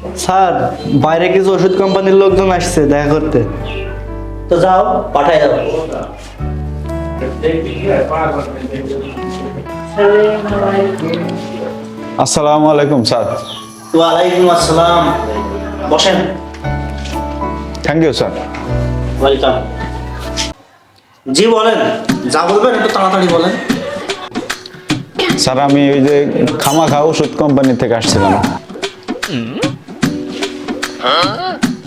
Sir বাইরে কিছু ওষুধ কোম্পানির লোকজন আসছে দেখা করতে। তো যাও, পাঠাই দাও। আসসালামু আলাইকুম স্যার। ওয়ালাইকুম আসসালাম, বসেন। Thank you sir. ওয়েলকাম। জি বলেন, যা বলবেন একটু তাড়াতাড়ি বলেন। স্যার আমি ওই যে খামাখা ওষুধ কোম্পানি থেকে আসছিলাম।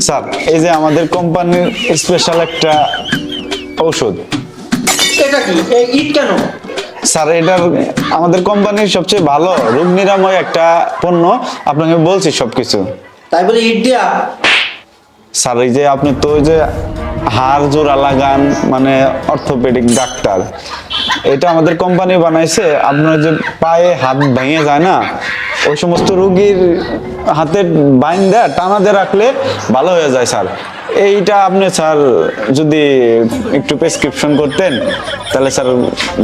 স্যার এই যে আমাদের কোম্পানির স্পেশাল একটা ঔষধ। এটা কি এই ইট কেন? স্যার এটার আমাদের কোম্পানির সবচেয়ে ভালো রোগ নিরাময় একটা পণ্য, আপনাকে বলছি সবকিছু। তাই বলে ইট দিয়া? স্যার এই যে আপনি তো ওই যে হাড় জোড়া লাগান, মানে অর্থোপেডিক ডাক্তার, এটা আমাদের কোম্পানি বানাইছে। আপনার যে পায়ে হাত ভেঙে যায় না, ওই সমস্ত রোগীর হাতে বাইন্দা টানা দিয়ে রাখলে ভালো হয়ে যায় স্যার। এইটা আপনি স্যার যদি একটু প্রেসক্রিপশন করতেন তাহলে স্যার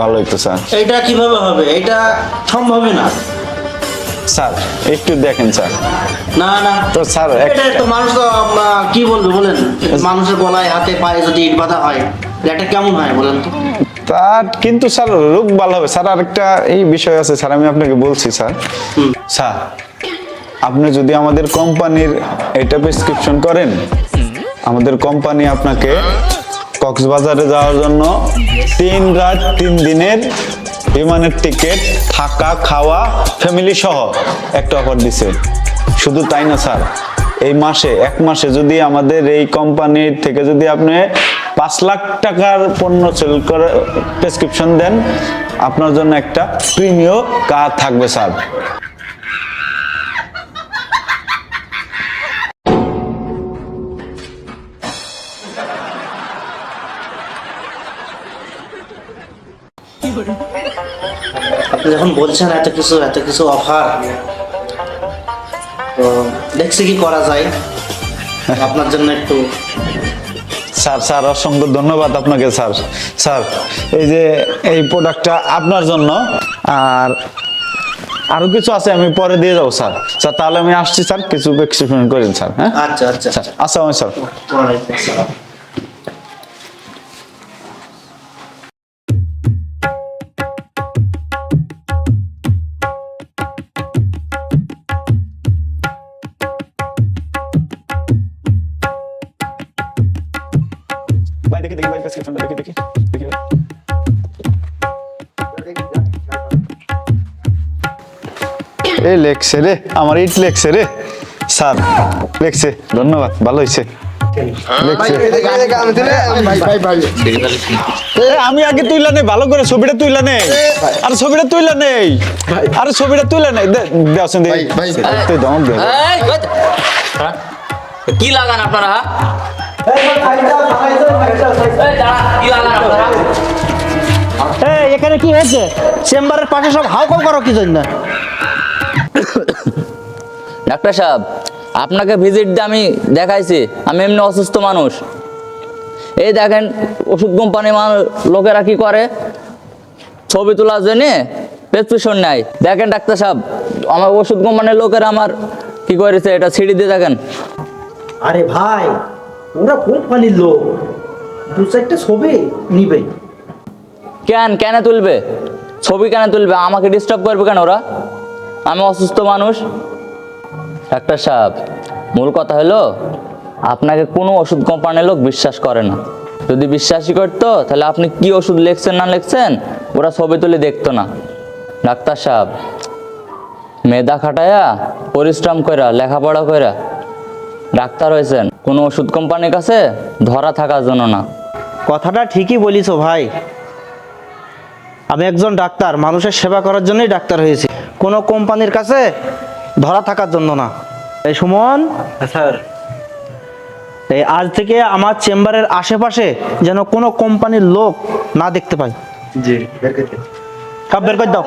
ভালো হতো স্যার। এটা কিভাবে হবে? এটা সম্ভবই না। স্যার একটু দেখেন স্যার। না না, তো স্যার এটা তো মানুষ তো কি বলবে বলেন, মানুষের গলায় হাতে পায়ে যদি ইট বাঁধা হয় এটা কেমন হয় বলেন তো? তা কিন্তু স্যার রোগ ভালো হবে স্যার। আরেকটা এই বিষয় আছে স্যার, আমি আপনাকে বলছি স্যার। স্যার আপনি যদি আমাদের কোম্পানির এটা প্রেসক্রিপশন করেন, আমাদের কোম্পানি আপনাকে কক্সবাজারে যাওয়ার জন্য 3 রাত 3 দিনের বিমানের টিকিট, থাকা খাওয়া ফ্যামিলি সহ একটা অফার দিছে। শুধু তাই না স্যার, এই মাসে 1 মাসে যদি আমাদের এই কোম্পানির থেকে যদি আপনি 5 লাখ টাকার পণ্য সেল করে প্রেসক্রিপশন দেন, আপনার জন্য একটা প্রিমিয় কার্ড থাকবে স্যার। আপনি যখন বলছেন এত কিছু অফার, তো দেখছি কি করা যায় আপনার জন্য একটু। স্যার স্যার অসংখ্য ধন্যবাদ আপনাকে স্যার। স্যার এই যে এই প্রোডাক্টটা আপনার জন্য, আর আরো কিছু আছে আমি পরে দিয়ে যাবো স্যার। স্যার তাহলে আমি আসছি স্যার, কিছু প্রেসক্রিপশন করেন স্যার। হ্যাঁ আচ্ছা আচ্ছা স্যার, আসসালামু আলাইকুম স্যার। ওয়ালাইকুম আসসালাম। ভাই দেখি দেখি ভাই প্রেসক্রিপশনটা দেখি দেখি দেখি ভাই। এ লেখছে রে, আমার ইট লেখছে রে স্যার, লেখছে। ধন্যবাদ, ভালো হয়েছে লেখছে। আমি আগে তুইলা নেই, ভালো করে ছবিটা তুইলা নেই, আর ছবিটা তুইলা নেই, আরে ছবিটা তুইলা নেই। দেওয়াছেন তুই দমক দে। কি লাগান আপনারা? কি লাগান আপনারা? এখানে কি হয়েছে? চেম্বারের পাশে সব হাউকাউ করো কি জন্য? ডাক্তার সাহেব, আপনাকে ভিজিট দিয়ে আমি দেখাইছি আমি এমনি অসুস্থ মানুষ। এই দেখেন ওষুধ কোম্পানি লোকেরা কি করে, ছবি তোলার জন্য প্রেসক্রিপশন নেয়। দেখেন ডাক্তার সাহেব, আমার ওষুধ কোম্পানির লোকেরা আমার কি করেছে, এটা ছিঁড়ি দিয়ে দেখেন। আরে ভাই, ওরা কোম্পানির লোক, 2-4টা ছবি নিবে। কেন তুলবে ছবি? কেন তুলবে? আমাকে ডিস্টার্ব করবে কেন ওরা? আমি অসুস্থ মানুষ। ডাক্তার সাহেব, মূল কথা হলো আপনাকে কোনো ওষুধ কোম্পানির লোক বিশ্বাস করে না। যদি বিশ্বাসই করতো তাহলে আপনি কি ওষুধ লিখছেন না লিখছেন ওরা ছবি তুলে দেখতো না। ডাক্তার সাহেব, মেধা খাটায়া পরিশ্রম কইরা লেখাপড়া কইরা ডাক্তার হয়েছেন, কোনো ওষুধ কোম্পানির কাছে ধরা থাকার জন্য না। কথাটা ঠিকই বলিছো ভাই। আমি একজন ডাক্তার, মানুষের সেবা করার জন্যই ডাক্তার হয়েছি, কোনো কোম্পানির কাছে ধরা থাকার জন্য না। এই সুমন স্যার, এই আজ থেকে আমার চেম্বারের আশেপাশে যেন কোনো কোম্পানির লোক না দেখতে পাই। জি সব বের করে দাও।